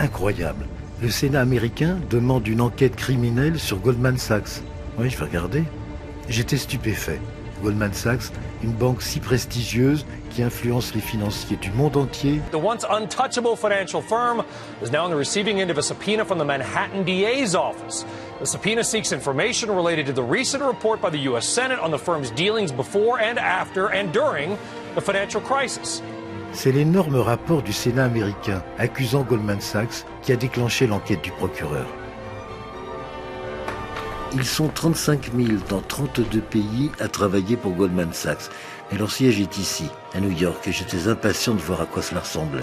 incroyable. Le Sénat américain demande une enquête criminelle sur Goldman Sachs. Oui, je vais regarder. J'étais stupéfait. Goldman Sachs, une banque si prestigieuse qui influence les financiers du monde entier. The once untouchable financial firm is now on the receiving end of a subpoena from the Manhattan DA's office. The subpoena seeks information related to the recent report by the U.S. Senate on the firm's dealings before and after and during the financial crisis. C'est l'énorme rapport du Sénat américain accusant Goldman Sachs qui a déclenché l'enquête du procureur. Ils sont 35 000 dans 32 pays à travailler pour Goldman Sachs. Et leur siège est ici, à New York, et j'étais impatient de voir à quoi cela ressemblait.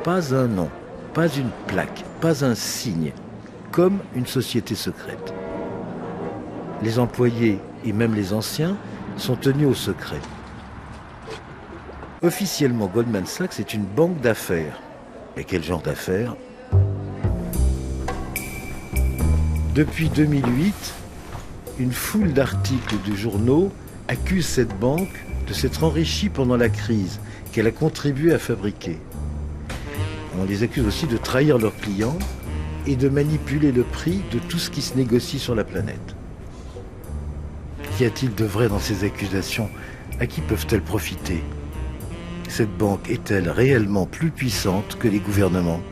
Pas un nom, pas une plaque, pas un signe, comme une société secrète. Les employés et même les anciens sont tenus au secret. Officiellement, Goldman Sachs est une banque d'affaires. Et quel genre d'affaires? Depuis 2008, une foule d'articles de journaux accusent cette banque de s'être enrichie pendant la crise qu'elle a contribué à fabriquer. On les accuse aussi de trahir leurs clients et de manipuler le prix de tout ce qui se négocie sur la planète. Qu'y a-t-il de vrai dans ces accusations? À qui peuvent-elles profiter? Cette banque est-elle réellement plus puissante que les gouvernements?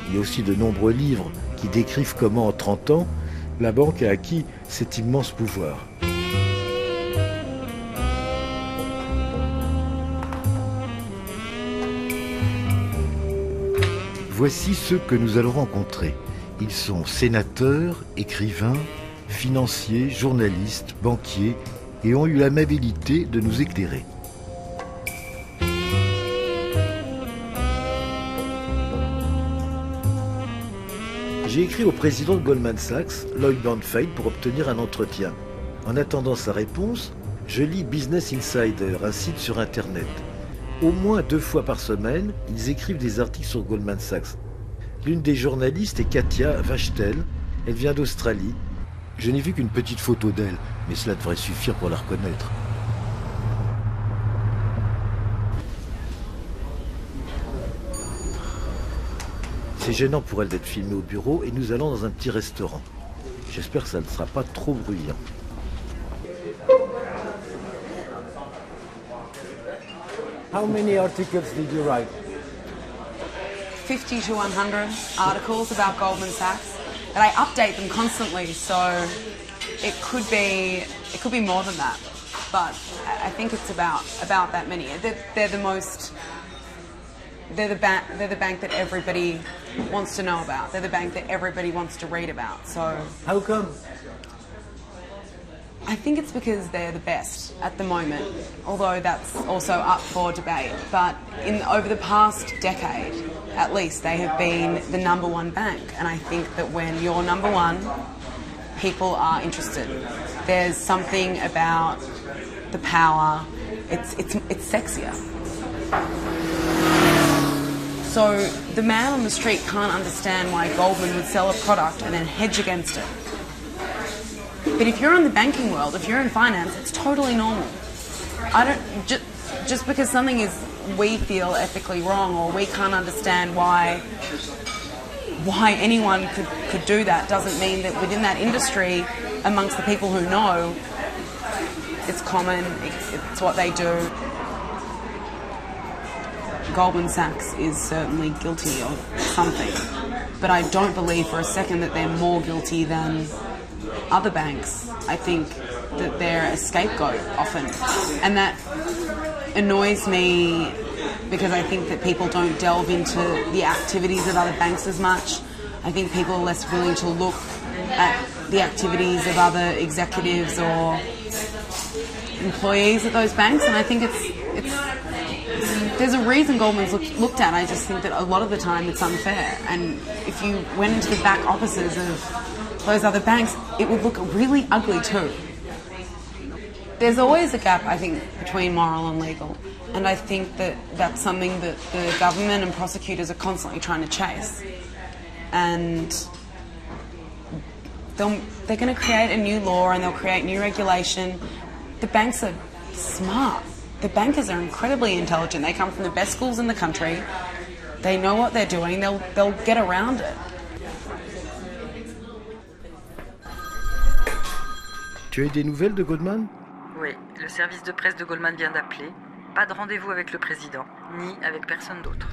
Il y a aussi de nombreux livres qui décrivent comment, en 30 ans, la banque a acquis cet immense pouvoir. Voici ceux que nous allons rencontrer. Ils sont sénateurs, écrivains, financiers, journalistes, banquiers et ont eu l'amabilité de nous éclairer. J'ai écrit au président de Goldman Sachs, Lloyd Bernstein, pour obtenir un entretien. En attendant sa réponse, je lis Business Insider, un site sur Internet. Au moins 2 fois par semaine, ils écrivent des articles sur Goldman Sachs. L'une des journalistes est Katia Vachtel. Elle vient d'Australie. Je n'ai vu qu'une petite photo d'elle, mais cela devrait suffire pour la reconnaître. C'est gênant pour elle d'être filmée au bureau et nous allons dans un petit restaurant. J'espère que ça ne sera pas trop bruyant. How many articles did you write? 50 to 100 articles about Goldman Sachs, and I update them constantly, so it could be more than that, but I think it's about that many. They're the bank that everybody wants to know about. They're the bank that everybody wants to read about. So How come? I think it's because they're the best at the moment, although that's also up for debate. But over the past decade, at least, they have been the #1 bank. And I think that when you're #1, people are interested. There's something about the power. It's sexier. So the man on the street can't understand why Goldman would sell a product and then hedge against it. But if you're in the banking world, if you're in finance, it's totally normal. Just because something is, we feel ethically wrong, or we can't understand why anyone could do that, doesn't mean that within that industry, amongst the people who know, it's common, it's what they do. Goldman Sachs is certainly guilty of something, but I don't believe for a second that they're more guilty than other banks. I think that they're a scapegoat often, and that annoys me because I think that people don't delve into the activities of other banks as much. I think people are less willing to look at the activities of other executives or employees at those banks, and I think there's a reason Goldman's looked at. I just think that a lot of the time it's unfair, and if you went into the back offices of those other banks, it would look really ugly too. There's always a gap, I think, between moral and legal. And I think that that's something that the government and prosecutors are constantly trying to chase. And they're going to create a new law and they'll create new regulation. The banks are smart. The bankers are incredibly intelligent. They come from the best schools in the country. They know what they're doing. They'll get around it. Tu as eu des nouvelles de Goldman? Oui, le service de presse de Goldman vient d'appeler. Pas de rendez-vous avec le président, ni avec personne d'autre.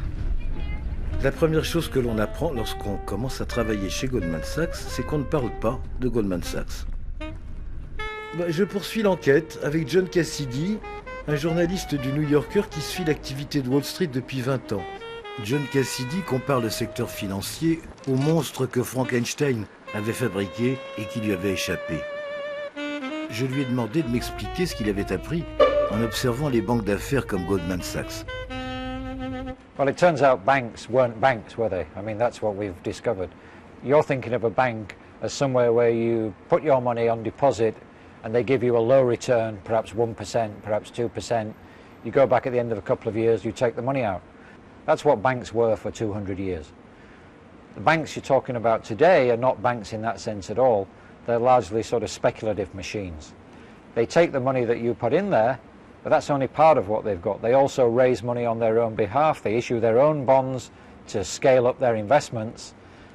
La première chose que l'on apprend lorsqu'on commence à travailler chez Goldman Sachs, c'est qu'on ne parle pas de Goldman Sachs. Je poursuis l'enquête avec John Cassidy, un journaliste du New Yorker qui suit l'activité de Wall Street depuis 20 ans. John Cassidy compare le secteur financier au monstre que Frankenstein avait fabriqué et qui lui avait échappé. Je lui ai demandé de m'expliquer ce qu'il avait appris en observant les banques d'affaires comme Goldman Sachs. Well, it turns out banks weren't banks, were they? I mean, that's what we've discovered. You're thinking of a bank as somewhere where you put your money on deposit and they give you a low return, perhaps 1%, perhaps 2%. You go back at the end of a couple of years, you take the money out. That's what banks were for 200 years. The banks you're talking about today are not banks in that sense at all. They're largely sort of speculative machines. They take the money that you put in there, but that's only part of what they've got. They also raise money on their own behalf. They issue their own bonds to scale up their investments,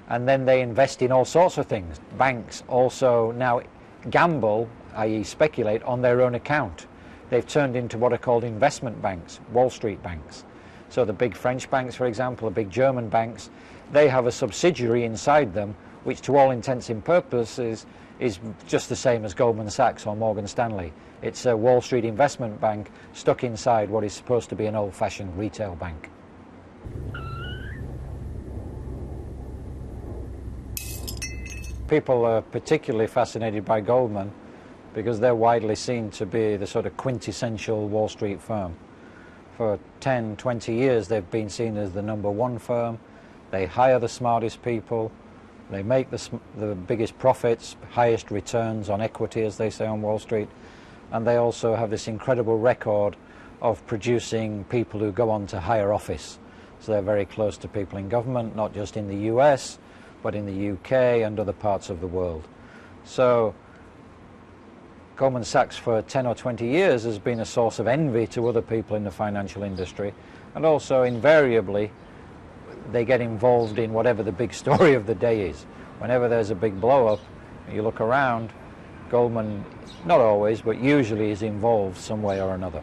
and then they invest in all sorts of things. Banks also now gamble, i.e. speculate, on their own account. They've turned into what are called investment banks, Wall Street banks. So the big French banks, for example, the big German banks, they have a subsidiary inside them which to all intents and purposes is just the same as Goldman Sachs or Morgan Stanley. It's a Wall Street investment bank stuck inside what is supposed to be an old-fashioned retail bank. People are particularly fascinated by Goldman because they're widely seen to be the sort of quintessential Wall Street firm. For 10, 20 years they've been seen as the number one firm. They hire the smartest people. They make the biggest profits, highest returns on equity, as they say on Wall Street. And they also have this incredible record of producing people who go on to higher office. So they're very close to people in government, not just in the US, but in the UK and other parts of the world. So Goldman Sachs for 10 or 20 years has been a source of envy to other people in the financial industry, and also invariably they get involved in whatever the big story of the day is. Whenever there's a big blow-up, you look around, Goldman, not always, but usually is involved some way or another.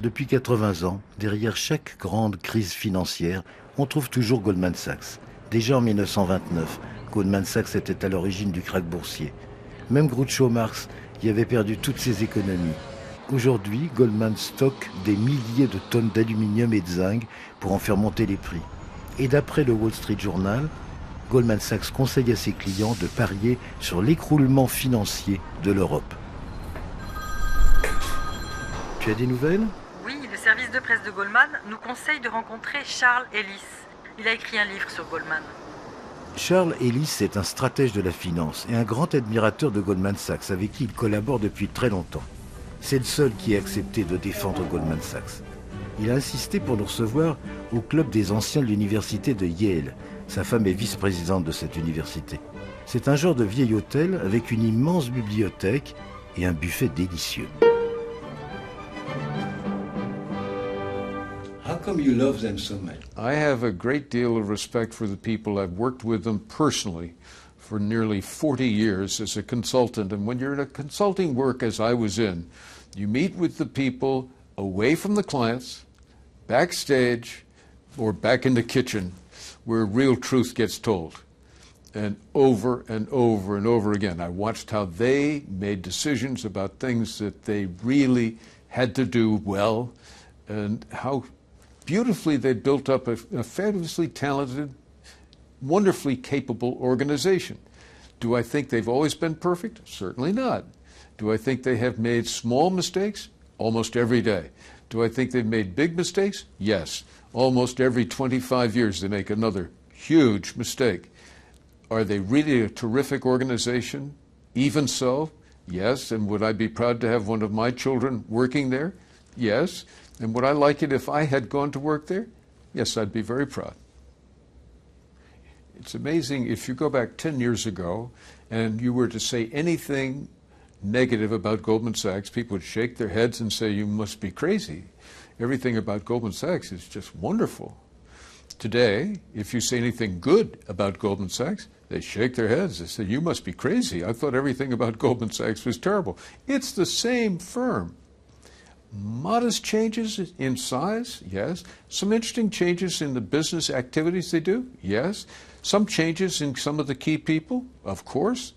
Depuis 80 ans, derrière chaque grande crise financière, on trouve toujours Goldman Sachs. Déjà en 1929, Goldman Sachs était à l'origine du krach boursier. Même Groucho Marx y avait perdu toutes ses économies. Aujourd'hui, Goldman stocke des milliers de tonnes d'aluminium et de zinc pour en faire monter les prix. Et d'après le Wall Street Journal, Goldman Sachs conseille à ses clients de parier sur l'écroulement financier de l'Europe. Tu as des nouvelles ? Oui, le service de presse de Goldman nous conseille de rencontrer Charles Ellis. Il a écrit un livre sur Goldman. Charles Ellis est un stratège de la finance et un grand admirateur de Goldman Sachs avec qui il collabore depuis très longtemps. C'est le seul qui ait accepté de défendre Goldman Sachs. Il a insisté pour nous recevoir au club des anciens de l'université de Yale. Sa femme est vice-présidente de cette université. C'est un genre de vieil hôtel avec une immense bibliothèque et un buffet délicieux. How come you love them so much? I have a great deal of respect for the people. I've worked with them personally for nearly 40 years as a consultant. And when you're in a consulting work, as I was in, you meet with the people away from the clients, backstage, or back in the kitchen, where real truth gets told. And over and over and over again, I watched how they made decisions about things that they really had to do well, and how beautifully they built up a fabulously talented, wonderfully capable organization. Do I think they've always been perfect? Certainly not. Do I think they have made small mistakes? Almost every day. Do I think they've made big mistakes? Yes. Almost every 25 years they make another huge mistake. Are they really a terrific organization? Even so? Yes. And would I be proud to have one of my children working there? Yes. And would I like it if I had gone to work there? Yes, I'd be very proud. It's amazing if you go back 10 years ago and you were to say anything negative about Goldman Sachs, people would shake their heads and say, you must be crazy. Everything about Goldman Sachs is just wonderful. Today, if you say anything good about Goldman Sachs, they shake their heads. They say, you must be crazy. I thought everything about Goldman Sachs was terrible. It's the same firm. Modest changes in size, yes. Some interesting changes in the business activities they do, yes. Some changes in some of the key people, of course.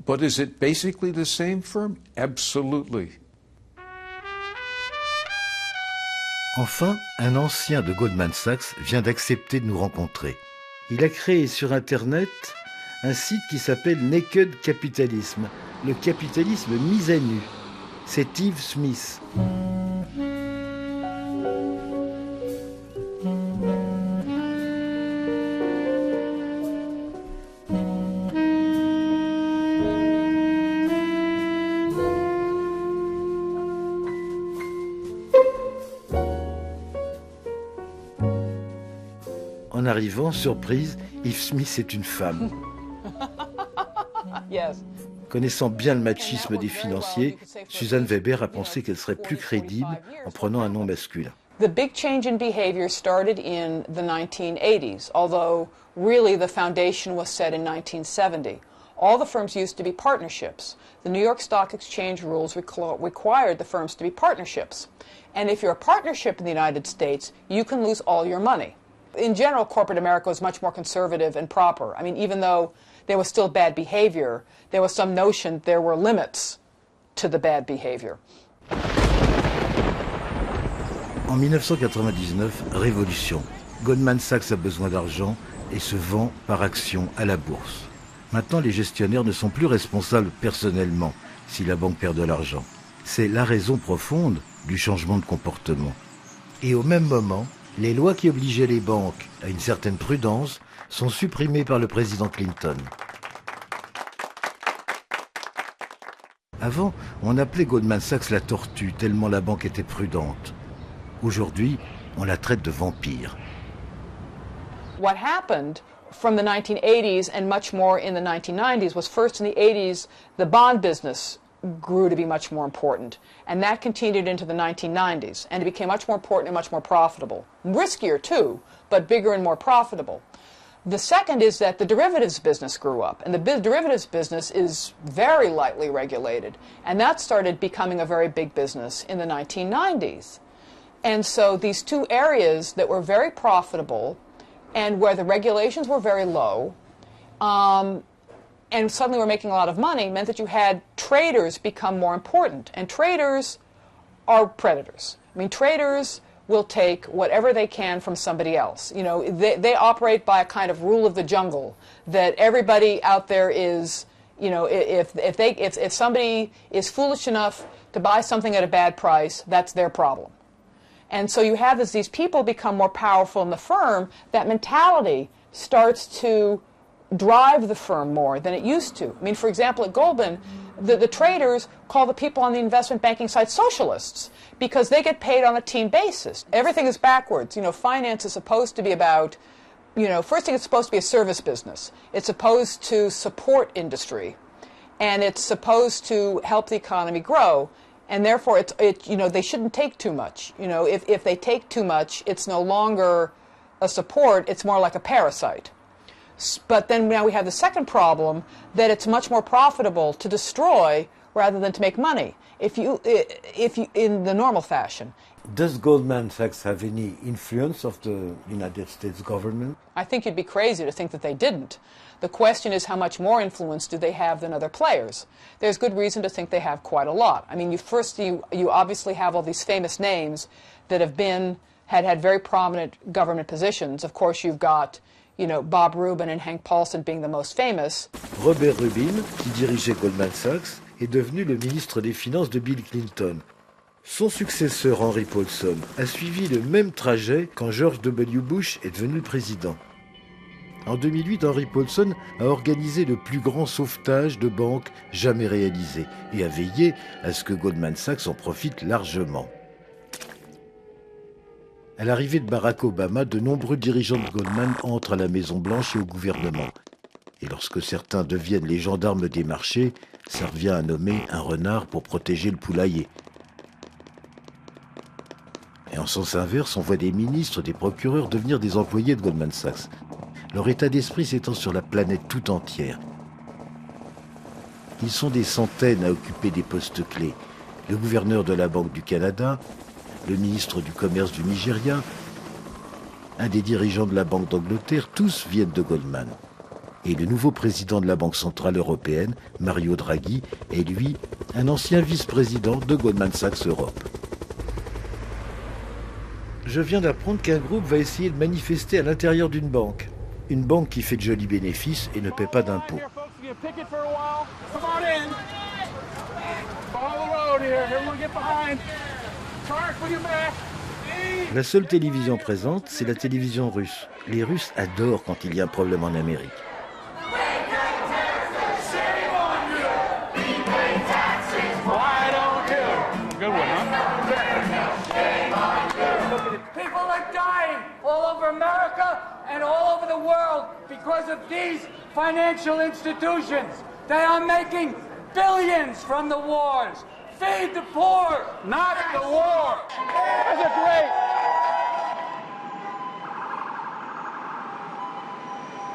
But is it basically the same firm? Absolutely. Enfin, un ancien de Goldman Sachs vient d'accepter de nous rencontrer. Il a créé sur Internet un site qui s'appelle Naked Capitalism, le capitalisme mis à nu. C'est Yves Smith. En arrivant, surprise, Yves Smith est une femme. Yes. Connaissant bien le machisme des financiers, Suzanne Weber a pensé qu'elle serait plus crédible en prenant un nom masculin. The big change in behavior started in the 1980s, although really the foundation was set in 1970. All the firms used to be partnerships. The New York Stock Exchange rules required the firms to be partnerships. And if you're a partnership in the United States, you can lose all your money. In general, corporate America was much more conservative and proper. I mean, even though there was still bad behavior, there was some notion there were limits to the bad behavior. En 1999, révolution. Goldman Sachs a besoin d'argent et se vend par action à la bourse. Maintenant, les gestionnaires ne sont plus responsables personnellement si la banque perd de l'argent. C'est la raison profonde du changement de comportement. Et au même moment, les lois qui obligeaient les banques à une certaine prudence sont supprimées par le président Clinton. Avant, on appelait Goldman Sachs la tortue, tellement la banque était prudente. Aujourd'hui, on la traite de vampire. What happened from the 1980s and much more in the 1990s was first in the 80s, the bond business grew to be much more important. And that continued into the 1990s. And it became much more important and much more profitable. Riskier too, but bigger and more profitable. The second is that the derivatives business grew up. And the derivatives business is very lightly regulated. And that started becoming a very big business in the 1990s. And so these two areas that were very profitable and where the regulations were very low, and suddenly were making a lot of money, meant that you had traders become more important. And traders are predators. I mean, traders will take whatever they can from somebody else. You know, they operate by a kind of rule of the jungle, that everybody out there is, you know, if somebody is foolish enough to buy something at a bad price, that's their problem. And so you have, as these people become more powerful in the firm, that mentality starts to drive the firm more than it used to. I mean, for example, at Goldman, the traders call the people on the investment banking side socialists because they get paid on a team basis. Everything is backwards. You know, finance is supposed to be about, you know, first thing, it's supposed to be a service business. It's supposed to support industry, and it's supposed to help the economy grow. And therefore, you know, they shouldn't take too much. You know, if they take too much, it's no longer a support, it's more like a parasite. But then now we have the second problem, that it's much more profitable to destroy rather than to make money, if you in the normal fashion. Does Goldman Sachs have any influence of the United States government? I think you'd be crazy to think that they didn't. The question is, how much more influence do they have than other players? There's good reason to think they have quite a lot. I mean, you obviously have all these famous names that have had very prominent government positions. Of course, you've got, you know, Bob Rubin and Hank Paulson being the most famous. Robert Rubin, qui dirigeait Goldman Sachs, est devenu le ministre des Finances de Bill Clinton. Son successeur, Henry Paulson, a suivi le même trajet quand George W. Bush est devenu le président. En 2008, Henry Paulson a organisé le plus grand sauvetage de banques jamais réalisé et a veillé à ce que Goldman Sachs en profite largement. À l'arrivée de Barack Obama, de nombreux dirigeants de Goldman entrent à la Maison-Blanche et au gouvernement. Et lorsque certains deviennent les gendarmes des marchés, ça revient à nommer un renard pour protéger le poulailler. Et en sens inverse, on voit des ministres, des procureurs devenir des employés de Goldman Sachs. Leur état d'esprit s'étend sur la planète tout entière. Ils sont des centaines à occuper des postes clés. Le gouverneur de la Banque du Canada, le ministre du Commerce du Nigeria, un des dirigeants de la Banque d'Angleterre, tous viennent de Goldman. Et le nouveau président de la Banque Centrale Européenne, Mario Draghi, est lui un ancien vice-président de Goldman Sachs Europe. Je viens d'apprendre qu'un groupe va essayer de manifester à l'intérieur d'une banque. Une banque qui fait de jolis bénéfices et ne paie pas d'impôts. La seule télévision présente, c'est la télévision russe. Les Russes adorent quand il y a un problème en Amérique. People are dying all over America and all over the world because of these financial institutions. They are making billions from the wars. Feed the poor, not the war. That's great.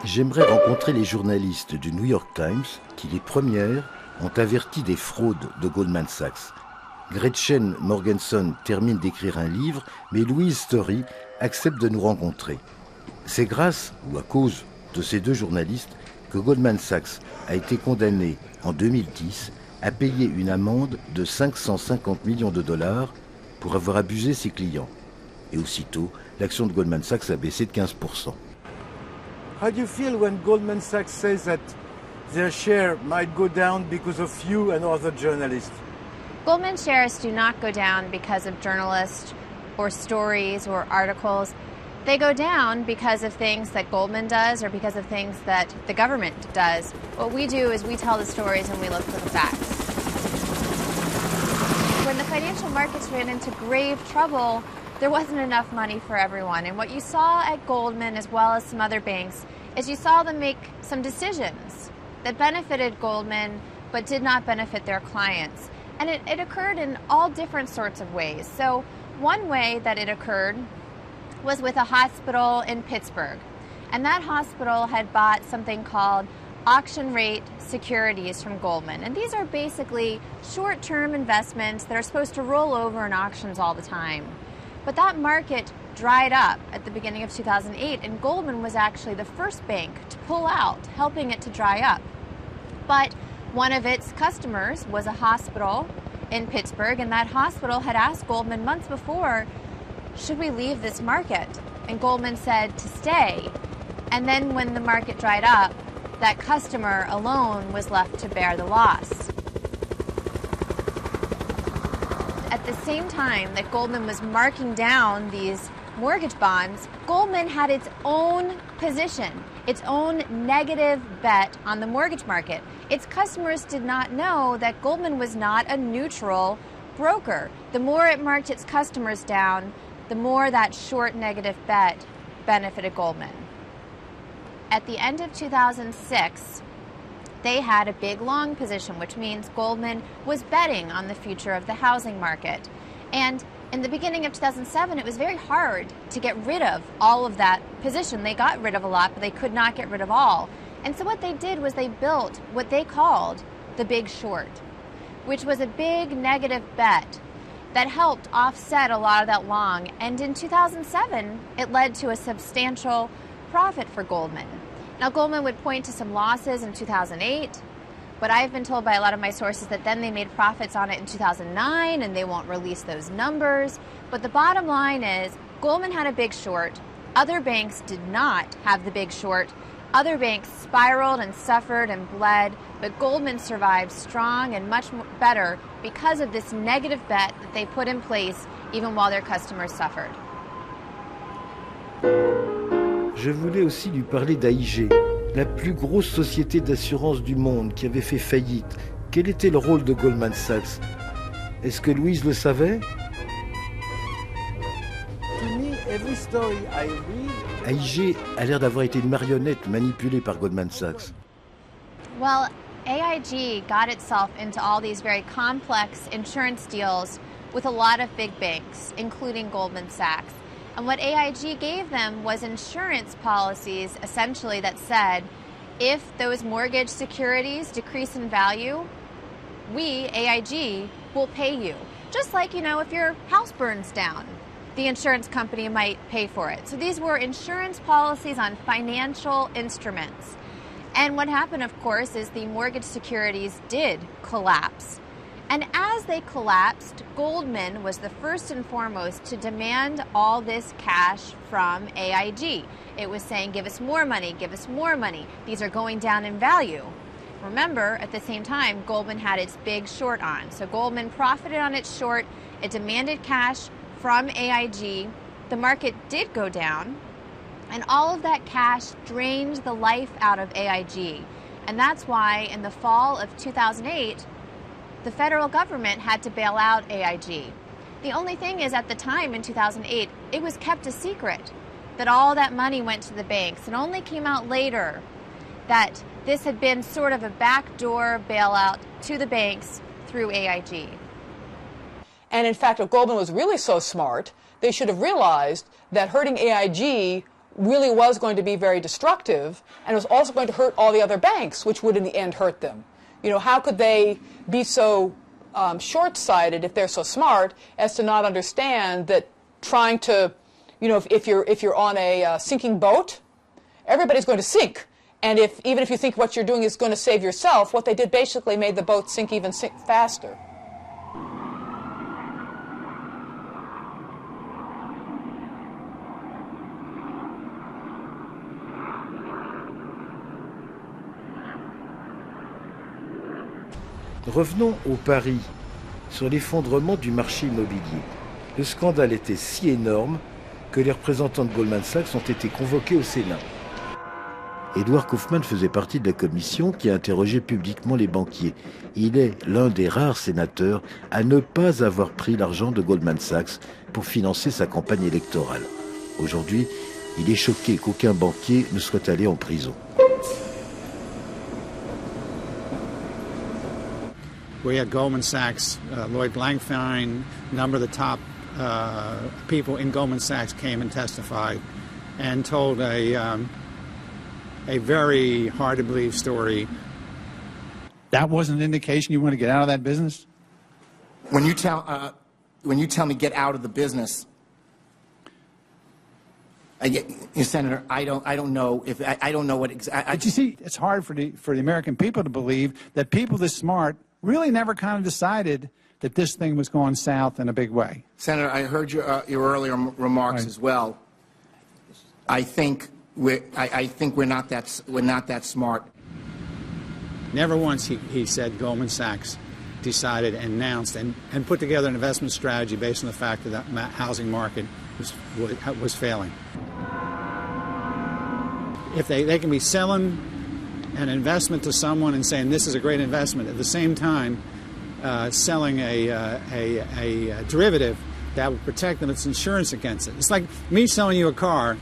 J'aimerais rencontrer les journalistes du New York Times qui, les premières, ont averti des fraudes de Goldman Sachs. Gretchen Morgenson termine d'écrire un livre, mais Louise Story accepte de nous rencontrer. C'est grâce, ou à cause de ces deux journalistes, que Goldman Sachs a été condamné en 2010 à payer une amende de 550 millions de dollars pour avoir abusé ses clients. Et aussitôt, l'action de Goldman Sachs a baissé de 15%. How do you feel when Goldman Sachs says that their share might go down because of you and other journalists? Goldman shares do not go down because of journalists or stories or articles. They go down because of things that Goldman does or because of things that the government does. What we do is we tell the stories and we look for the facts. When the financial markets ran into grave trouble, there wasn't enough money for everyone. And what you saw at Goldman, as well as some other banks, is you saw them make some decisions that benefited Goldman but did not benefit their clients. And it occurred in all different sorts of ways. So one way that it occurred was with a hospital in Pittsburgh. And that hospital had bought something called auction rate securities from Goldman. And these are basically short-term investments that are supposed to roll over in auctions all the time. But that market dried up at the beginning of 2008, and Goldman was actually the first bank to pull out, helping it to dry up. But one of its customers was a hospital in Pittsburgh, and that hospital had asked Goldman months before, should we leave this market? And Goldman said to stay. And then when the market dried up, that customer alone was left to bear the loss. At the same time that Goldman was marking down these mortgage bonds, Goldman had its own position, its own negative bet on the mortgage market. Its customers did not know that Goldman was not a neutral broker. The more it marked its customers down, the more that short negative bet benefited Goldman. At the end of 2006, they had a big long position, which means Goldman was betting on the future of the housing market. And in the beginning of 2007, it was very hard to get rid of all of that position. They got rid of a lot, but they could not get rid of all. And so what they did was they built what they called the Big Short, which was a big negative bet that helped offset a lot of that long. And in 2007, it led to a substantial profit for Goldman. Now, Goldman would point to some losses in 2008, but I've been told by a lot of my sources that then they made profits on it in 2009, and they won't release those numbers. But the bottom line is Goldman had a big short. Other banks did not have the big short. Other banks spiraled and suffered and bled, but Goldman survived strong and much better because of this negative bet that they put in place even while their customers suffered. je voulais aussi lui parler d'AIG, la plus grosse société d'assurance du monde qui avait fait faillite. Quel était le rôle de Goldman Sachs? Est-ce que Louise le savait? To me, every story I read... AIG a l'air d'avoir été une marionnette manipulée par Goldman Sachs. Well, AIG got itself into all these very complex insurance deals with a lot of big banks, including Goldman Sachs. And what AIG gave them was insurance policies, essentially, that said, if those mortgage securities decrease in value, we, AIG, will pay you. Just like, if your house burns down, the insurance company might pay for it. So these were insurance policies on financial instruments. And what happened, of course, is the mortgage securities did collapse. And as they collapsed, Goldman was the first and foremost to demand all this cash from AIG. It was saying, give us more money, give us more money. These are going down in value. Remember, at the same time, Goldman had its big short on. So Goldman profited on its short. It demanded cash from AIG. The market did go down. And all of that cash drained the life out of AIG. And that's why in the fall of 2008, the federal government had to bail out AIG. The only thing is, at the time in 2008, it was kept a secret that all that money went to the banks. It only came out later that this had been sort of a backdoor bailout to the banks through AIG. And in fact, if Goldman was really so smart, they should have realized that hurting AIG really was going to be very destructive, and it was also going to hurt all the other banks, which would in the end hurt them. How could they be so short-sighted, if they're so smart, as to not understand that trying to, if you're on a sinking boat, everybody's going to sink. And even if you think what you're doing is going to save yourself, what they did basically made the boat sink faster. Revenons au pari sur l'effondrement du marché immobilier. Le scandale était si énorme que les représentants de Goldman Sachs ont été convoqués au Sénat. Edward Kaufman faisait partie de la commission qui a interrogé publiquement les banquiers. Il est l'un des rares sénateurs à ne pas avoir pris l'argent de Goldman Sachs pour financer sa campagne électorale. Aujourd'hui, il est choqué qu'aucun banquier ne soit allé en prison. We had Goldman Sachs, Lloyd Blankfein, a number of the top people in Goldman Sachs came and testified and told a very hard-to-believe story. That wasn't an indication you want to get out of that business? When you tell me get out of the business, Senator, I don't know if I don't know what exactly. But you see, it's hard for the American people to believe that people this smart really never kind of decided that this thing was going south in a big way. Senator, I heard your earlier remarks as well. I think we're not that smart. Never once he said Goldman Sachs decided and announced and put together an investment strategy based on the fact that the housing market was failing. If they can be selling an investment to someone and saying this is a great investment, at the same time selling a derivative that would protect them, it's insurance against it. It's like me selling you a car,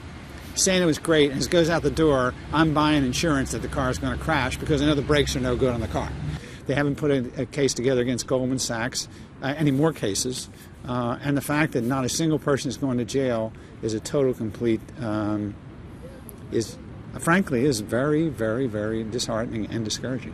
saying it was great, and as it goes out the door, I'm buying insurance that the car is going to crash because I know the brakes are no good on the car. They haven't put a case together against Goldman Sachs, any more cases, and the fact that not a single person is going to jail is a total complete, frankly, is very, very, very disheartening and discouraging.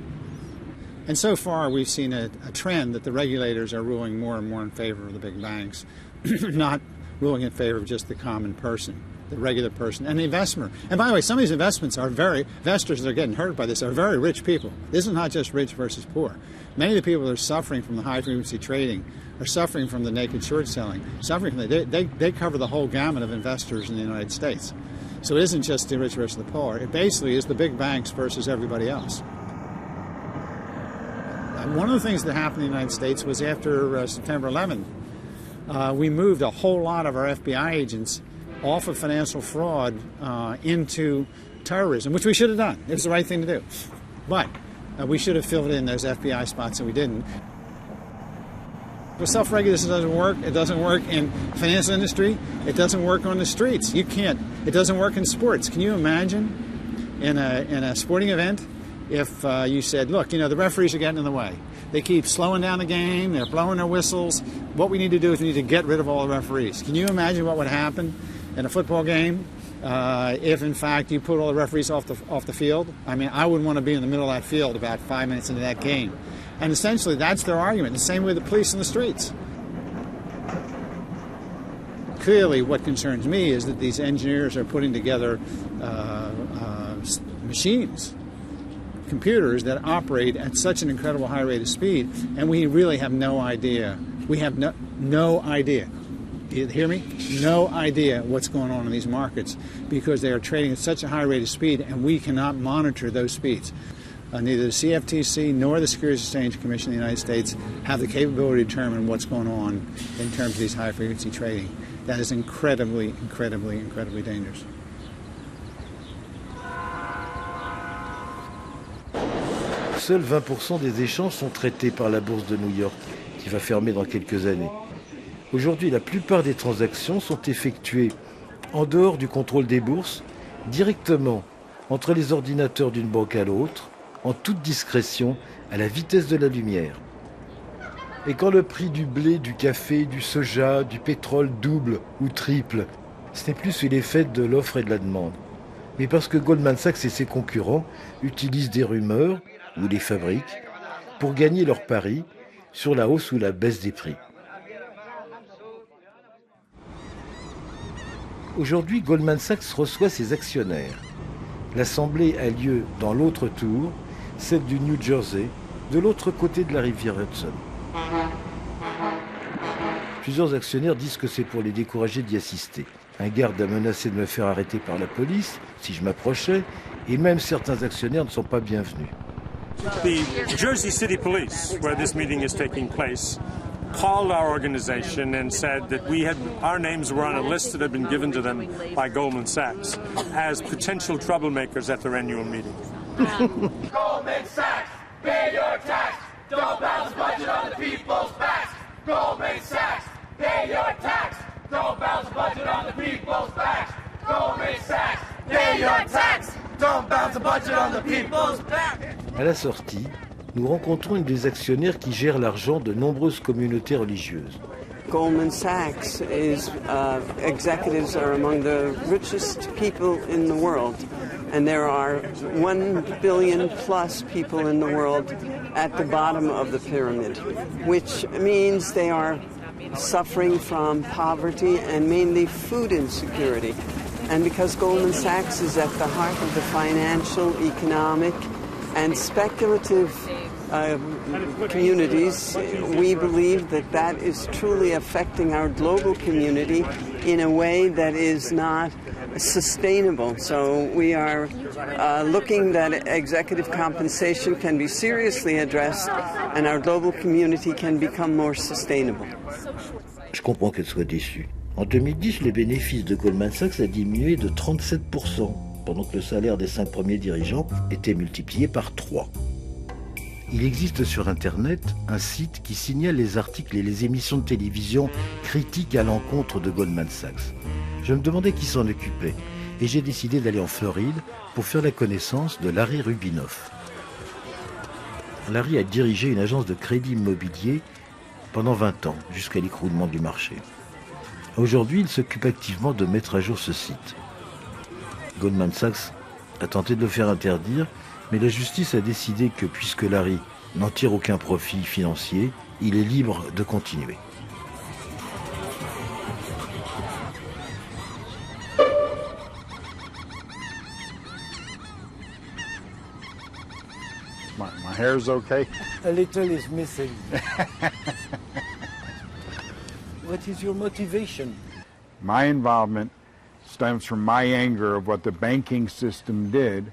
And so far, we've seen a trend that the regulators are ruling more and more in favor of the big banks, not ruling in favor of just the common person, the regular person, and the investor. And by the way, some of these investors that are getting hurt by this are very rich people. This is not just rich versus poor. Many of the people that are suffering from the high-frequency trading are suffering from the naked short selling, they cover the whole gamut of investors in the United States. So it isn't just the rich versus the poor. It basically is the big banks versus everybody else. One of the things that happened in the United States was after September 11th, we moved a whole lot of our FBI agents off of financial fraud into terrorism, which we should have done. It was the right thing to do. But we should have filled in those FBI spots, and we didn't. But self-regulation doesn't work. It doesn't work in the financial industry. It doesn't work on the streets. You can't. It doesn't work in sports. Can you imagine in a sporting event if you said, look, you know, the referees are getting in the way. They keep slowing down the game. They're blowing their whistles. What we need to do is we need to get rid of all the referees. Can you imagine what would happen in a football game if, in fact, you put all the referees off the field? I mean, I wouldn't want to be in the middle of that field about 5 minutes into that game. And essentially, that's their argument. The same with the police in the streets. Clearly, what concerns me is that these engineers are putting together machines, computers that operate at such an incredible high rate of speed, and we really have no idea. We have no idea. You hear me? No idea what's going on in these markets because they are trading at such a high rate of speed, and we cannot monitor those speeds. Neither the CFTC nor the Securities Exchange Commission of the United States have the capability to determine what's going on in terms of these high-frequency trading. That is incredibly, incredibly, incredibly dangerous. Seuls 20% des échanges sont traités par la bourse de New York, qui va fermer dans quelques années. Aujourd'hui, la plupart des transactions sont effectuées en dehors du contrôle des bourses, directement entre les ordinateurs d'une banque à l'autre, en toute discrétion, à la vitesse de la lumière. Et quand le prix du blé, du café, du soja, du pétrole double ou triple, ce n'est plus sous l'effet de l'offre et de la demande, mais parce que Goldman Sachs et ses concurrents utilisent des rumeurs, ou les fabriquent, pour gagner leur pari sur la hausse ou la baisse des prix. Aujourd'hui, Goldman Sachs reçoit ses actionnaires. L'assemblée a lieu dans l'autre tour, celle du New Jersey, de l'autre côté de la rivière Hudson. Plusieurs actionnaires disent que c'est pour les décourager d'y assister. Un garde a menacé de me faire arrêter par la police si je m'approchais, et même certains actionnaires ne sont pas bienvenus. The Jersey City Police, where this meeting is taking place, called our organization and said that our names were on a list that had been given to them by Goldman Sachs as potential troublemakers at their annual meeting. Goldman Sachs, pay your tax. Don't bounce budget on the people's backs. Goldman Sachs, pay your tax. Don't bounce budget on the people's backs. Goldman Sachs, pay your tax. Don't bounce budget on the people's backs. À la sortie, nous rencontrons une des actionnaires qui gère l'argent de nombreuses communautés religieuses. Goldman Sachs executives are among the richest people in the world. And there are 1 billion plus people in the world at the bottom of the pyramid, which means they are suffering from poverty and mainly food insecurity. And because Goldman Sachs is at the heart of the financial, economic, and speculative communities, we believe that that is truly affecting our global community in a way that is not sustainable. So we are looking that executive compensation can be seriously addressed and our global community can become more sustainable. Je comprends qu'elle soit déçue. En 2010, le bénéfice de Goldman Sachs a diminué de 37%, pendant que le salaire des 5 premiers dirigeants était multiplié par 3. Il existe sur Internet un site qui signale les articles et les émissions de télévision critiques à l'encontre de Goldman Sachs. Je me demandais qui s'en occupait et j'ai décidé d'aller en Floride pour faire la connaissance de Larry Rubinoff. Larry a dirigé une agence de crédit immobilier pendant 20 ans, jusqu'à l'écroulement du marché. Aujourd'hui, il s'occupe activement de mettre à jour ce site. Goldman Sachs a tenté de le faire interdire, mais la justice a décidé que, puisque Larry n'en tire aucun profit financier, il est libre de continuer. My hair's okay? A little is missing. What is your motivation? My involvement stems from my anger of what the banking system did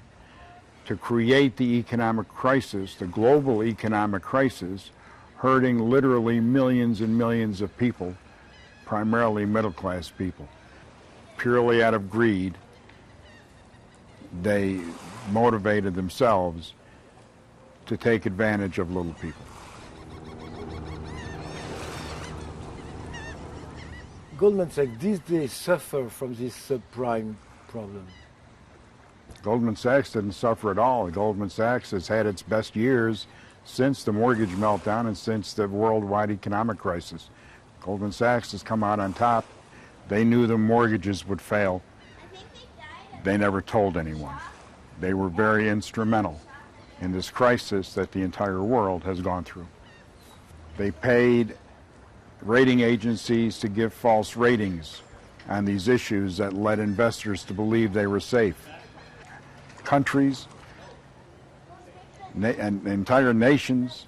to create the economic crisis, the global economic crisis, hurting literally millions and millions of people, primarily middle-class people. purely out of greed, they motivated themselves to take advantage of little people. Goldman Sachs, did they suffer from this subprime problem? Goldman Sachs didn't suffer at all. Goldman Sachs has had its best years since the mortgage meltdown and since the worldwide economic crisis. Goldman Sachs has come out on top. They knew the mortgages would fail. They never told anyone. They were very instrumental in this crisis that the entire world has gone through. They paid rating agencies to give false ratings on these issues that led investors to believe they were safe. Countries and entire nations,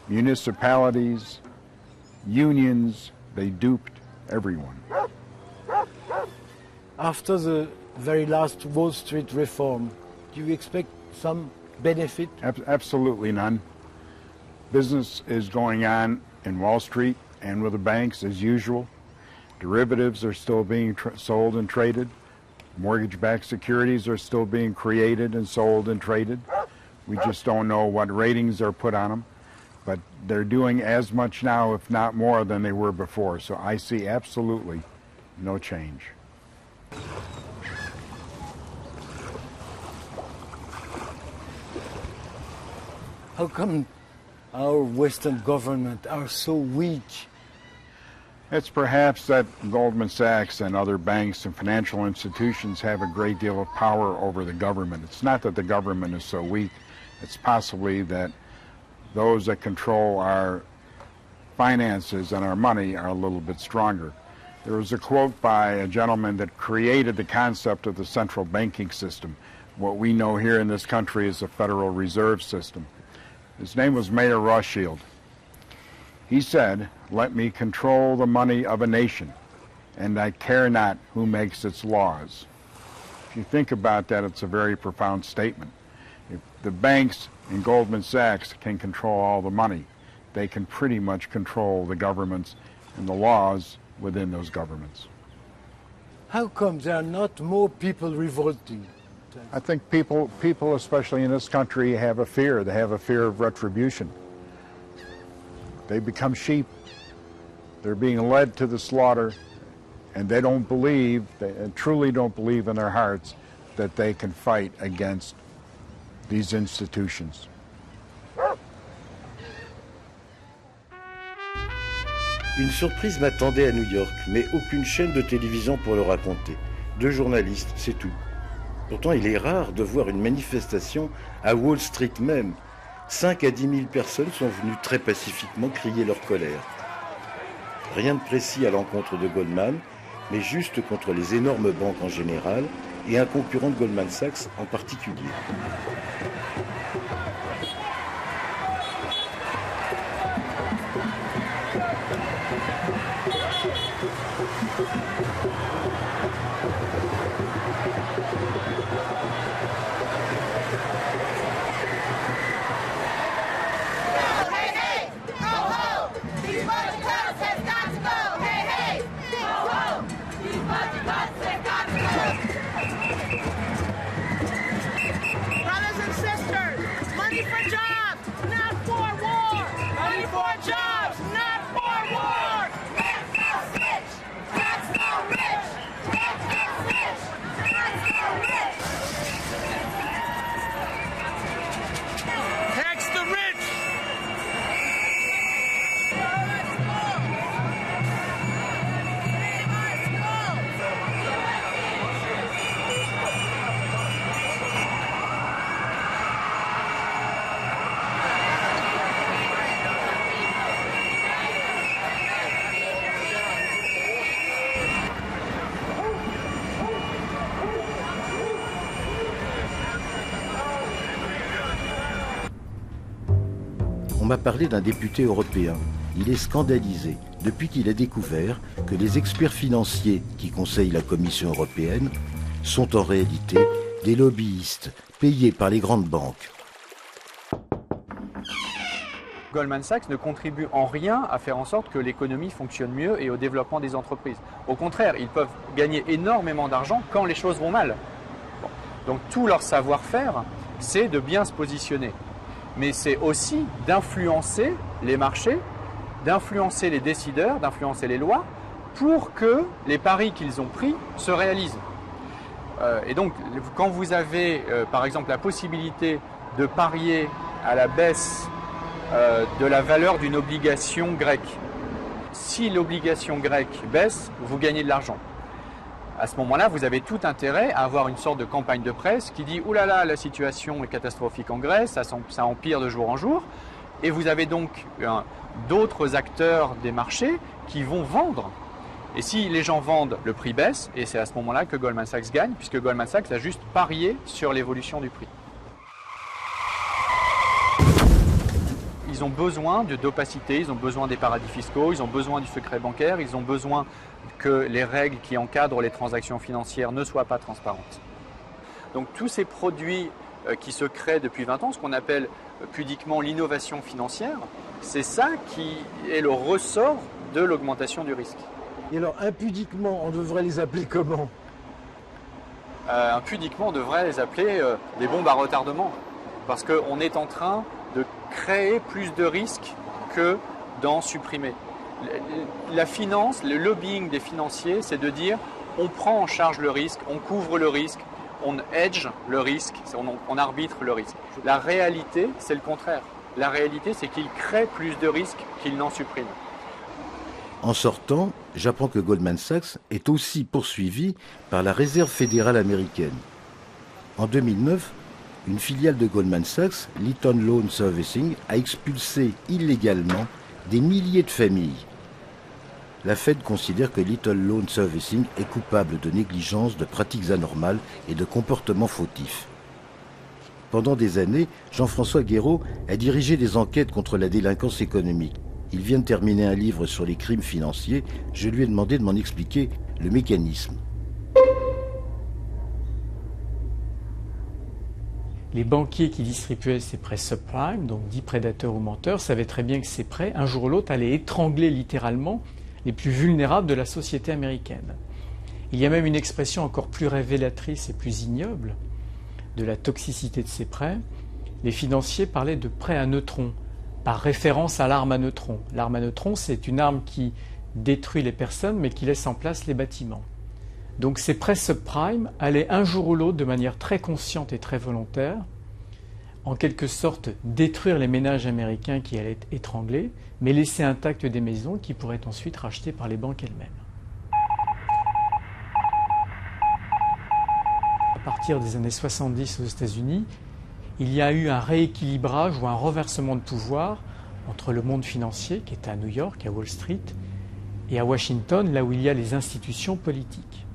municipalities, unions, they duped everyone. After the very last Wall Street reform, do you expect some benefit? Absolutely none. Business is going on in Wall Street and with the banks as usual. Derivatives are still being sold and traded. Mortgage-backed securities are still being created and sold and traded. We just don't know what ratings are put on them, but they're doing as much now, if not more, than they were before. So I see absolutely no change. How come our Western government are so weak? It's perhaps that Goldman Sachs and other banks and financial institutions have a great deal of power over the government. It's not that the government is so weak. It's possibly that those that control our finances and our money are a little bit stronger. There was a quote by a gentleman that created the concept of the central banking system, what we know here in this country as the Federal Reserve System. His name was Mayer Rothschild. He said, "Let me control the money of a nation, and I care not who makes its laws." If you think about that, it's a very profound statement. If the banks and Goldman Sachs can control all the money, they can pretty much control the governments and the laws within those governments. How come there are not more people revolting? I think people, especially in this country, have a fear. They have a fear of retribution. They become sheep. They're being led to the slaughter, and they don't believe, they truly don't believe in their hearts that they can fight against these institutions. Une surprise m'attendait à New York, mais aucune chaîne de télévision pour le raconter. 2 journalistes, c'est tout. Pourtant, il est rare de voir une manifestation à Wall Street même. 5 à 10 000 personnes sont venues très pacifiquement crier leur colère. Rien de précis à l'encontre de Goldman, mais juste contre les énormes banques en général et un concurrent de Goldman Sachs en particulier. On m'a parlé d'un député européen. Il est scandalisé depuis qu'il a découvert que les experts financiers qui conseillent la Commission européenne sont en réalité des lobbyistes payés par les grandes banques. Goldman Sachs ne contribue en rien à faire en sorte que l'économie fonctionne mieux et au développement des entreprises. Au contraire, ils peuvent gagner énormément d'argent quand les choses vont mal. Bon. Donc tout leur savoir-faire, c'est de bien se positionner. Mais c'est aussi d'influencer les marchés, d'influencer les décideurs, d'influencer les lois pour que les paris qu'ils ont pris se réalisent. Et donc, quand vous avez, par exemple, la possibilité de parier à la baisse de la valeur d'une obligation grecque, si l'obligation grecque baisse, vous gagnez de l'argent. À ce moment-là, vous avez tout intérêt à avoir une sorte de campagne de presse qui dit « Ouh là là, la situation est catastrophique en Grèce, ça empire de jour en jour ». Et vous avez donc d'autres acteurs des marchés qui vont vendre. Et si les gens vendent, le prix baisse, et c'est à ce moment-là que Goldman Sachs gagne, puisque Goldman Sachs a juste parié sur l'évolution du prix. Ils ont besoin d'opacité, ils ont besoin des paradis fiscaux, ils ont besoin du secret bancaire, ils ont besoin que les règles qui encadrent les transactions financières ne soient pas transparentes. Donc tous ces produits qui se créent depuis 20 ans, ce qu'on appelle pudiquement l'innovation financière, c'est ça qui est le ressort de l'augmentation du risque. Et alors, impudiquement, on devrait les appeler comment? Impudiquement, on devrait les appeler des bombes à retardement. Parce qu'on est en train de créer plus de risques que d'en supprimer. La finance, le lobbying des financiers, c'est de dire on prend en charge le risque, on couvre le risque, on hedge le risque, on arbitre le risque. La réalité, c'est le contraire. La réalité, c'est qu'ils créent plus de risques qu'ils n'en suppriment. En sortant, j'apprends que Goldman Sachs est aussi poursuivi par la Réserve fédérale américaine. En 2009, une filiale de Goldman Sachs, Little Loan Servicing, a expulsé illégalement des milliers de familles. La Fed considère que Little Loan Servicing est coupable de négligence, de pratiques anormales et de comportements fautifs. Pendant des années, Jean-François Guéraud a dirigé des enquêtes contre la délinquance économique. Il vient de terminer un livre sur les crimes financiers. Je lui ai demandé de m'en expliquer le mécanisme. Les banquiers qui distribuaient ces prêts subprime, donc dits prédateurs ou menteurs, savaient très bien que ces prêts, un jour ou l'autre, allaient étrangler littéralement les plus vulnérables de la société américaine. Il y a même une expression encore plus révélatrice et plus ignoble de la toxicité de ces prêts. Les financiers parlaient de prêts à neutrons, par référence à l'arme à neutrons. L'arme à neutrons, c'est une arme qui détruit les personnes, mais qui laisse en place les bâtiments. Donc ces prêts subprime allaient un jour ou l'autre, de manière très consciente et très volontaire, en quelque sorte détruire les ménages américains qui allaient être étranglés, mais laisser intactes des maisons qui pourraient être ensuite rachetées par les banques elles-mêmes. À partir des années 70 aux États-Unis, il y a eu un rééquilibrage ou un renversement de pouvoir entre le monde financier, qui est à New York, à Wall Street, et à Washington, là où il y a les institutions politiques.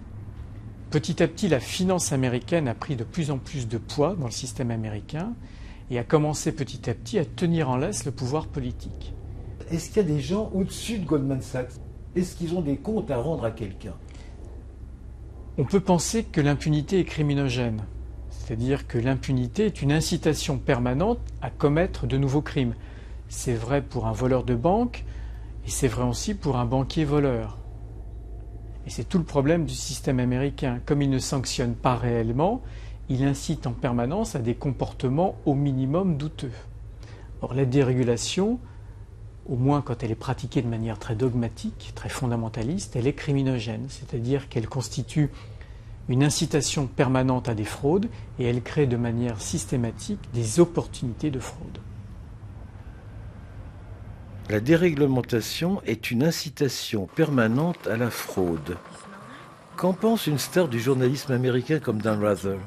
Petit à petit, la finance américaine a pris de plus en plus de poids dans le système américain et a commencé petit à petit à tenir en laisse le pouvoir politique. Est-ce qu'il y a des gens au-dessus de Goldman Sachs? Est-ce qu'ils ont des comptes à rendre à quelqu'un? On peut penser que l'impunité est criminogène. C'est-à-dire que l'impunité est une incitation permanente à commettre de nouveaux crimes. C'est vrai pour un voleur de banque et c'est vrai aussi pour un banquier voleur. Et c'est tout le problème du système américain. Comme il ne sanctionne pas réellement, il incite en permanence à des comportements au minimum douteux. Or, la dérégulation, au moins quand elle est pratiquée de manière très dogmatique, très fondamentaliste, elle est criminogène. C'est-à-dire qu'elle constitue une incitation permanente à des fraudes et elle crée de manière systématique des opportunités de fraude. La déréglementation est une incitation permanente à la fraude. Qu'en pense une star du journalisme américain comme Dan Rather?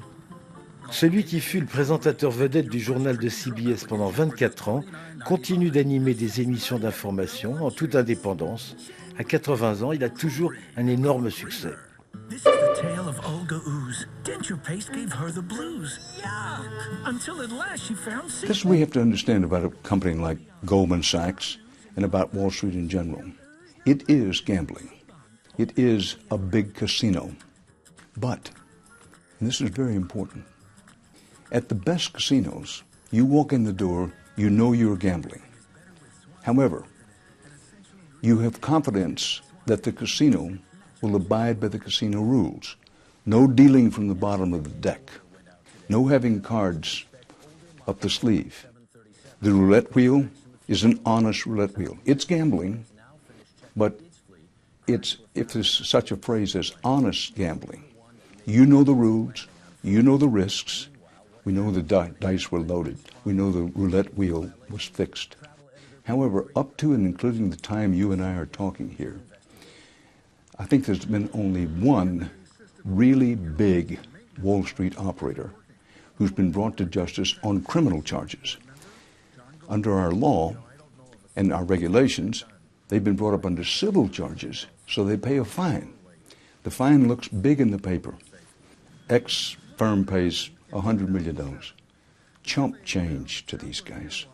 Celui qui fut le présentateur vedette du journal de CBS pendant 24 ans continue d'animer des émissions d'information en toute indépendance. À 80 ans, il a toujours un énorme succès. This is the tale of Olga Ooze. Denture paste gave her the blues. Yuck! Until at last she found This is what we have to understand about a company like Goldman Sachs and about Wall Street in general. It is gambling. It is a big casino. But, and this is very important, at the best casinos, you walk in the door, you know you're gambling. However, you have confidence that the casino will abide by the casino rules. No dealing from the bottom of the deck. No having cards up the sleeve. The roulette wheel is an honest roulette wheel. It's gambling, but it's, if there's such a phrase as honest gambling, you know the rules, you know the risks, we know the dice were loaded, we know the roulette wheel was fixed. However, up to and including the time you and I are talking here, I think there's been only one really big Wall Street operator who's been brought to justice on criminal charges. Under our law and our regulations, they've been brought up under civil charges, so they pay a fine. The fine looks big in the paper. X firm pays $100 million. Chump change to these guys.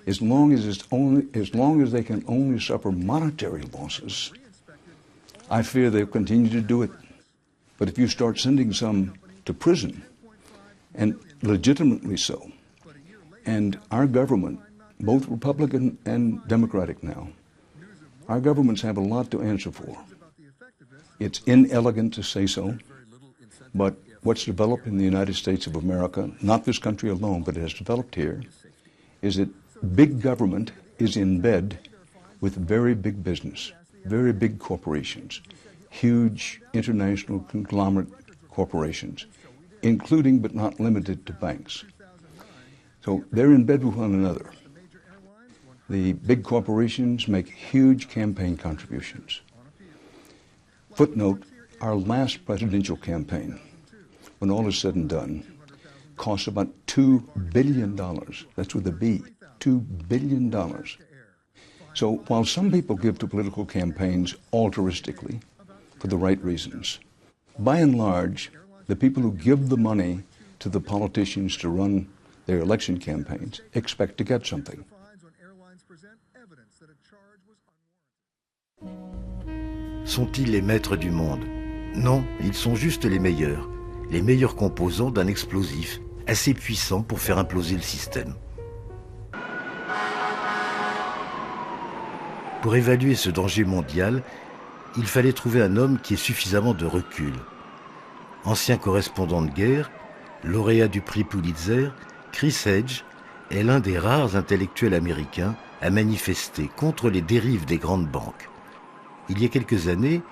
As long as they can only suffer monetary losses, I fear they'll continue to do it. But if you start sending some to prison, and legitimately so, and our government, both Republican and Democratic now, our governments have a lot to answer for. It's inelegant to say so, but what's developed in the United States of America, not this country alone, but it has developed here, is that big government is in bed with very big business, very big corporations, huge international conglomerate corporations, including but not limited to banks. So they're in bed with one another. The big corporations make huge campaign contributions. Footnote, our last presidential campaign, when all is said and done, cost about $2 billion. That's with a B, $2 billion. So while some people give to political campaigns altruistically for the right reasons, by and large, the people who give the money to the politicians to run their election campaigns expect to get something. Sont-ils les maîtres du monde? Non, ils sont juste les meilleurs composants d'un explosif assez puissant pour faire imploser le système. Pour évaluer ce danger mondial, il fallait trouver un homme qui ait suffisamment de recul. Ancien correspondant de guerre, lauréat du prix Pulitzer, Chris Hedges est l'un des rares intellectuels américains à manifester contre les dérives des grandes banques. Il y a quelques années,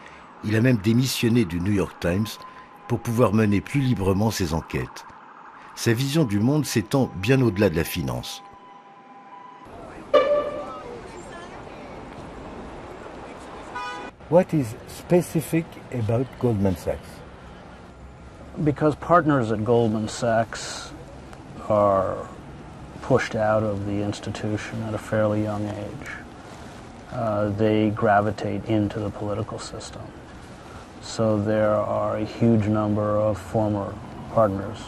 il a même démissionné du New York Times pour pouvoir mener plus librement ses enquêtes. Sa vision du monde s'étend bien au-delà de la finance. What is specific about Goldman Sachs? Because partners at Goldman Sachs are pushed out of the institution at a fairly young age. They gravitate into the political system. So there are a huge number of former partners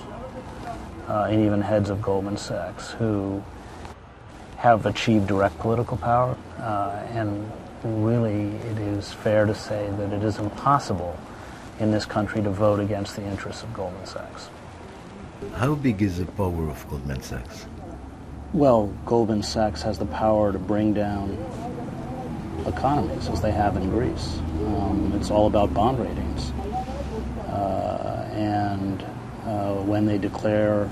and even heads of Goldman Sachs who have achieved direct political power, and really it is fair to say that it is impossible in this country to vote against the interests of Goldman Sachs. How big is the power of Goldman Sachs? Well, Goldman Sachs has the power to bring down economies, as they have in Greece. It's all about bond ratings. And when they declare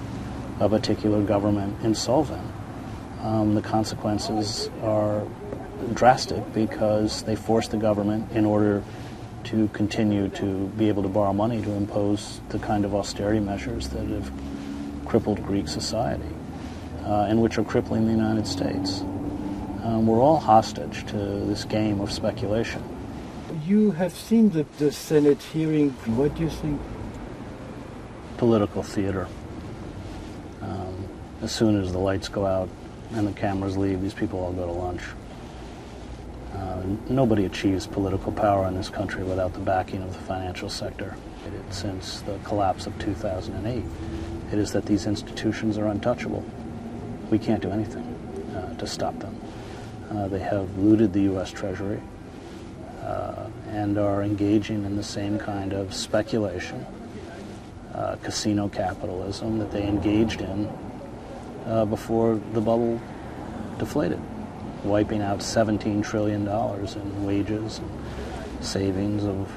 a particular government insolvent, the consequences are drastic because they force the government, in order to continue to be able to borrow money, to impose the kind of austerity measures that have crippled Greek society and which are crippling the United States. We're all hostage to this game of speculation. You have seen the Senate hearing. What do you think? Political theater. As soon as the lights go out and the cameras leave, these people all go to lunch. Nobody achieves political power in this country without the backing of the financial sector. Since the collapse of 2008, it is that these institutions are untouchable. We can't do anything to stop them. They have looted the U.S. Treasury and are engaging in the same kind of speculation, casino capitalism that they engaged in before the bubble deflated. wiping out $17 trillion in wages and savings of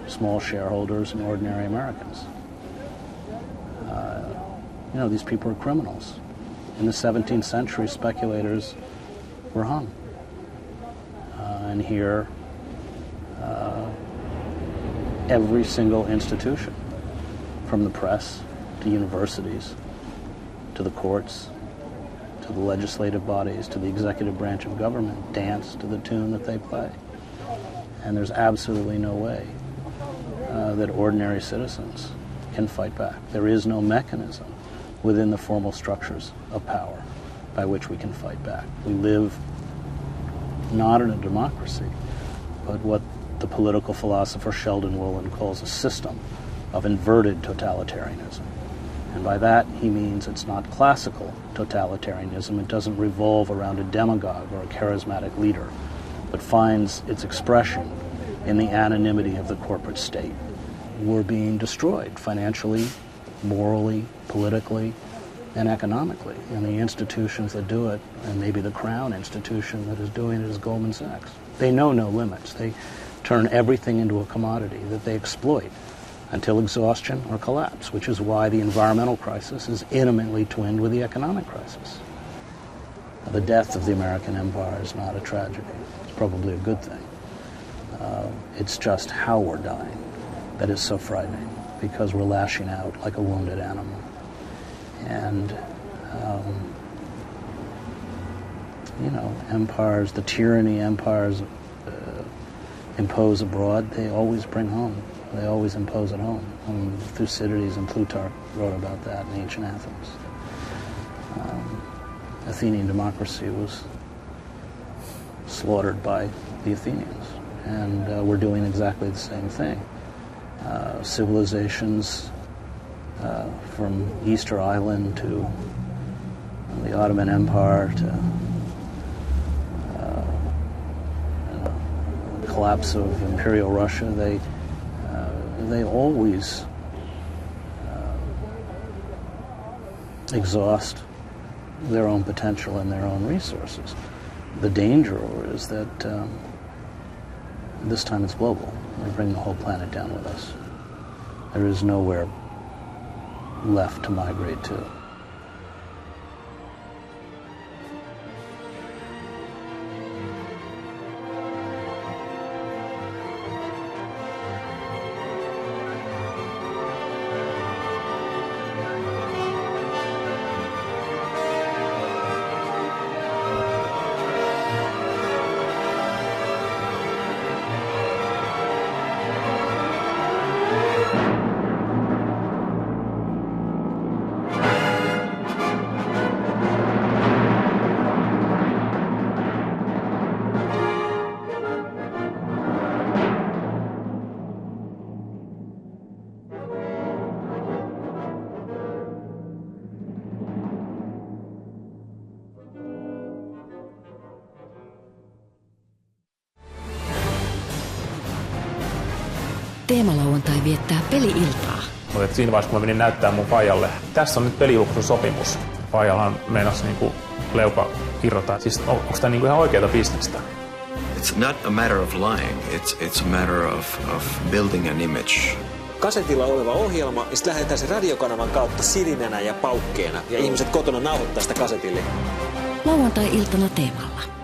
small shareholders and ordinary Americans. These people are criminals. In the 17th century, speculators were hung. And here, every single institution, from the press to universities, to the courts, to the legislative bodies, to the executive branch of government, dance to the tune that they play. And there's absolutely no way that ordinary citizens can fight back. There is no mechanism within the formal structures of power by which we can fight back. We live not in a democracy, but what the political philosopher Sheldon Wolin calls a system of inverted totalitarianism. And by that he means it's not classical totalitarianism. It doesn't revolve around a demagogue or a charismatic leader, but finds its expression in the anonymity of the corporate state. We're being destroyed financially, morally, politically, and economically. And the institutions that do it, and maybe the crown institution that is doing it, is Goldman Sachs. They know no limits. They turn everything into a commodity that they exploit until exhaustion or collapse, which is why the environmental crisis is intimately twinned with the economic crisis. The death of the American empire is not a tragedy. It's probably a good thing. It's just how we're dying that is so frightening, because we're lashing out like a wounded animal. And, empires, the tyranny empires impose abroad, they always bring home. They always impose at home. Thucydides and Plutarch wrote about that in ancient Athens. Athenian democracy was slaughtered by the Athenians, and we're doing exactly the same thing. Civilizations from Easter Island to the Ottoman Empire to the collapse of Imperial Russia, they always exhaust their own potential and their own resources. The danger is that this time it's global. We bring the whole planet down with us. There is nowhere left to migrate to. Teemalauantai viettää peli-iltaa. Mutta siinä vaiheessa, kun mä menin näyttää mun faijalle, tässä on nyt pelijulkaisusopimus. Faijallahan meinasi niinku leuka irrota. Siis onko tämä niinku ihan oikeata bisnestä? It's not a matter of lying. It's a matter of building an image. Kasetilla oleva ohjelma, ja sitten lähdetään se radiokanavan kautta sirinänä ja paukkeena. Ja ihmiset kotona nauhoittaa sitä kasetille. Lauantai-iltana Teemalla.